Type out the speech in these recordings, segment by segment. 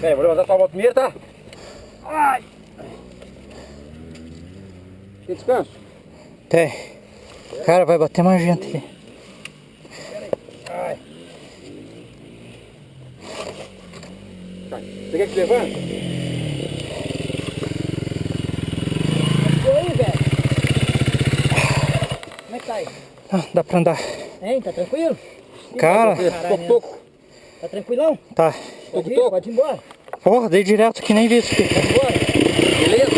Pera, vou levantar só a volta primeiro, tá? Ai! Tem descanso? Tem. Cara, vai bater mais gente aqui. Ai! Você quer que levanta? E aí, velho? Como é que tá aí? Ah, dá pra andar. Hein, tá tranquilo? Cara, Caralho, Toco. tá tranquilão? tá. Pode ir, Toco. pode ir embora. Porra, dei direto aqui, nem vi isso aqui. Pode ir embora. Beleza?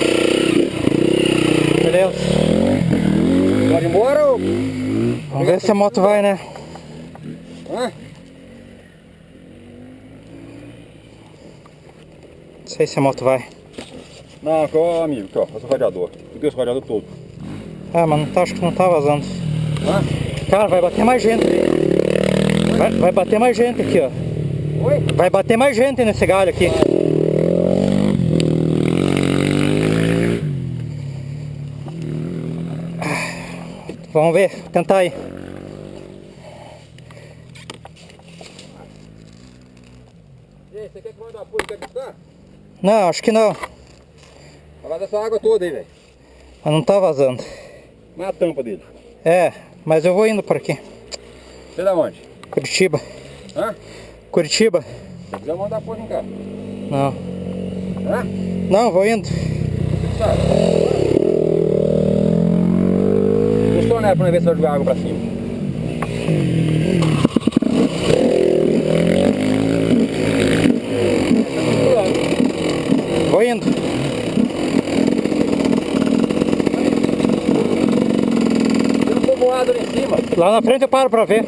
Beleza. Pode ir embora ou... Vamos ver se a moto vai, né? Hã? Não sei se a moto vai. Não, aqui, ó, amigo, aqui, ó, esse radiador. Aqui esse radiador todo. Ah, mas não tá, acho que não tá vazando. Hã? Cara, vai bater mais gente. Vai bater mais gente aqui, ó. Oi? Vai bater mais gente nesse galho aqui. Vamos ver, tentar aí. E aí, você quer que mande uma porra? Quer buscar? Não, acho que não. Vai vazar essa água toda aí, velho. Mas não tá vazando. Não é a tampa dele. É, mas eu vou indo por aqui. Você é da onde? Curitiba. Hã? Curitiba? Se quiser mandar porra em cá. Não. Hã? Não, vou indo. Você sabe? Funciona aí pra ver se vai jogar água pra cima. Vou indo. Tem um povoado ali em cima. Lá na frente eu paro pra ver.